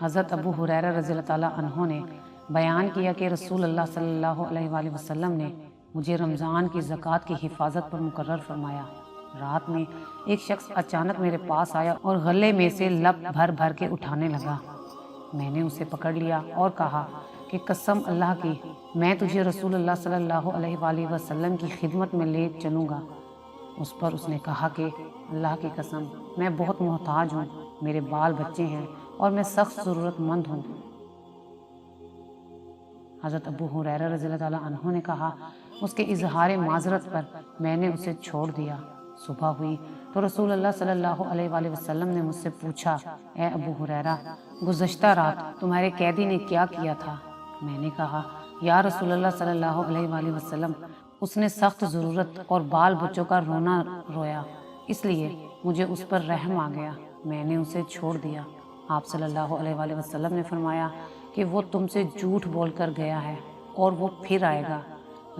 حضرت ابو ہریرہ رضی اللہ تعالیٰ عنہ نے بیان کیا کہ رسول اللہ صلی اللہ علیہ وآلہ وسلم نے مجھے رمضان کی زکوٰۃ کی حفاظت پر مقرر فرمایا۔ رات میں ایک شخص اچانک میرے پاس آیا اور غلے میں سے لب بھر بھر کے اٹھانے لگا۔ میں نے اسے پکڑ لیا اور کہا کہ قسم اللہ کی، میں تجھے رسول اللہ صلی اللہ علیہ وآلہ وسلم کی خدمت میں لے چلوں گا۔ اس پر اس نے کہا کہ اللہ کی قسم، میں بہت محتاج ہوں، میرے بال بچے ہیں اور میں سخت ضرورت مند ہوں۔ حضرت ابو ہریرہ رضی اللہ تعالیٰ عنہ نے کہا، اس کے اظہار معذرت پر میں نے اسے چھوڑ دیا۔ صبح ہوئی تو رسول اللہ صلی اللہ علیہ وآلہ وسلم نے مجھ سے پوچھا، اے ابو ہریرہ، گزشتہ رات تمہارے قیدی نے کیا کیا تھا؟ میں نے کہا، یا رسول اللہ صلی اللہ علیہ وآلہ وسلم، اس نے سخت ضرورت اور بال بچوں کا رونا رویا، اس لیے مجھے اس پر رحم آ گیا، میں نے اسے چھوڑ دیا۔ آپ صلی اللہ علیہ وآلہ وسلم نے فرمایا کہ وہ تم سے جھوٹ بول کر گیا ہے اور وہ پھر آئے گا۔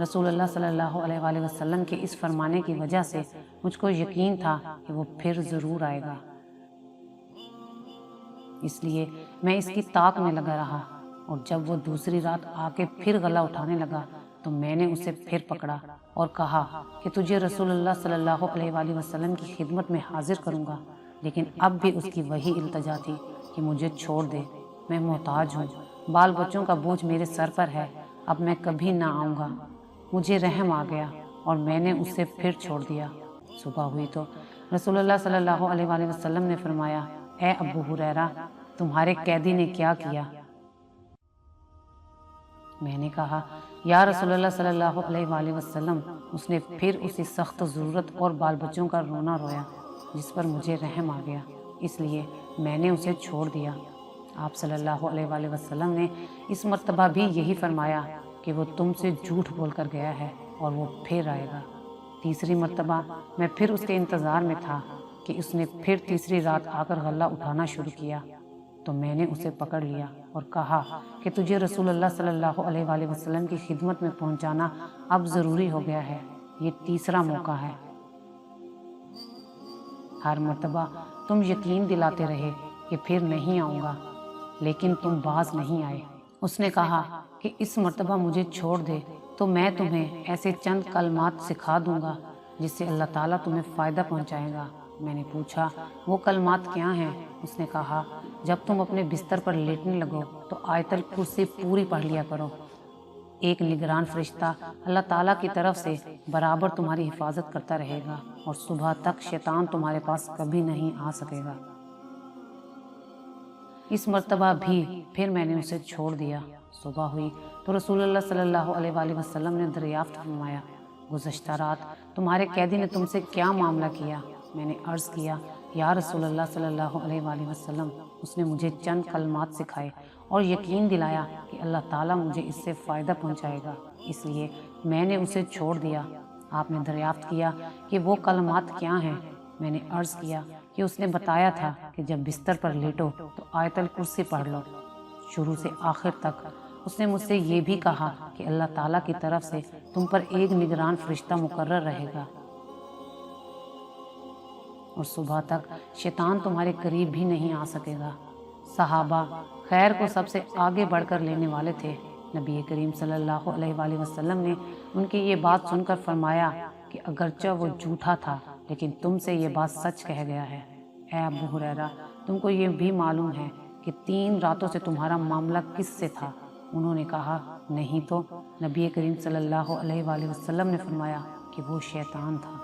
رسول اللہ صلی اللہ علیہ وآلہ وسلم کے اس فرمانے کی وجہ سے مجھ کو یقین تھا کہ وہ پھر ضرور آئے گا، اس لیے میں اس کی طاق میں لگا رہا، اور جب وہ دوسری رات آ کے پھر گلا اٹھانے لگا تو میں نے اسے پھر پکڑا اور کہا کہ تجھے رسول اللہ صلی اللہ علیہ وآلہ وسلم کی خدمت میں حاضر کروں گا، لیکن اب بھی اس کی وہی التجا تھی کہ مجھے چھوڑ دے، میں محتاج ہوں، بال بچوں کا بوجھ میرے سر پر ہے، اب میں کبھی نہ آؤں گا۔ مجھے رحم آ گیا اور میں نے اسے پھر چھوڑ دیا۔ صبح ہوئی تو رسول اللہ صلی اللہ علیہ وآلہ وسلم نے فرمایا، اے ابو ہریرہ، تمہارے قیدی نے کیا کیا؟ میں نے کہا، یا رسول اللہ صلی اللہ علیہ وآلہ وسلم، اس نے پھر اسی سخت ضرورت اور بال بچوں کا رونا رویا جس پر مجھے رحم آ گیا، اس لیے میں نے اسے چھوڑ دیا۔ آپ صلی اللہ علیہ وآلہ وسلم نے اس مرتبہ بھی یہی فرمایا کہ وہ تم سے جھوٹ بول کر گیا ہے اور وہ پھر آئے گا۔ تیسری مرتبہ میں پھر اس کے انتظار میں تھا کہ اس نے پھر تیسری رات آ کر غلہ اٹھانا شروع کیا، تو میں نے اسے پکڑ لیا اور کہا کہ تجھے رسول اللہ صلی اللہ علیہ وآلہ وسلم کی خدمت میں پہنچانا اب ضروری ہو گیا ہے، یہ تیسرا موقع ہے۔ ہر مرتبہ تم یقین دلاتے رہے کہ پھر نہیں آؤں گا، لیکن تم باز نہیں آئے۔ اس نے کہا کہ اس مرتبہ مجھے چھوڑ دے تو میں تمہیں ایسے چند کلمات سکھا دوں گا جس سے اللہ تعالیٰ تمہیں فائدہ پہنچائے گا۔ میں نے پوچھا، وہ کلمات کیا ہیں؟ اس نے کہا، جب تم اپنے بستر پر لیٹنے لگو تو آیت الکرسی پوری پڑھ لیا کرو، ایک نگران فرشتہ اللہ تعالیٰ کی طرف سے برابر تمہاری حفاظت کرتا رہے گا، اور صبح تک شیطان تمہارے پاس کبھی نہیں آ سکے گا۔ اس مرتبہ بھی پھر میں نے اسے چھوڑ دیا۔ صبح ہوئی تو رسول اللہ صلی اللہ علیہ وآلہ وسلم نے دریافت فرمایا، گزشتہ رات تمہارے قیدی نے تم سے کیا معاملہ کیا؟ میں نے عرض کیا، یا رسول اللہ صلی اللہ علیہ وآلہ وسلم، اس نے مجھے چند کلمات سکھائے اور یقین دلایا کہ اللہ تعالیٰ مجھے اس سے فائدہ پہنچائے گا، اس لیے میں نے اسے چھوڑ دیا۔ آپ نے دریافت کیا کہ وہ کلمات کیا ہیں؟ میں نے عرض کیا کہ اس نے بتایا تھا کہ جب بستر پر لیٹو تو آیت الکرسی پڑھ لو۔ شروع سے آخر تک اس نے مجھ سے یہ بھی کہا کہ اللہ تعالیٰ کی طرف سے تم پر ایک نگران فرشتہ مقرر رہے گا، اور صبح تک شیطان تمہارے قریب بھی نہیں آ سکے گا۔ صحابہ خیر کو سب سے آگے بڑھ کر لینے والے تھے۔ نبی کریم صلی اللہ علیہ وآلہ وسلم نے ان کی یہ بات سن کر فرمایا کہ اگرچہ وہ جھوٹا تھا لیکن تم سے یہ بات سچ کہہ گیا ہے۔ اے ابو ہریرہ، تم کو یہ بھی معلوم ہے کہ 3 راتوں سے تمہارا معاملہ کس سے تھا؟ انہوں نے کہا، نہیں تو؟ نبی کریم صلی اللہ علیہ وآلہ وسلم نے فرمایا کہ وہ شیطان تھا۔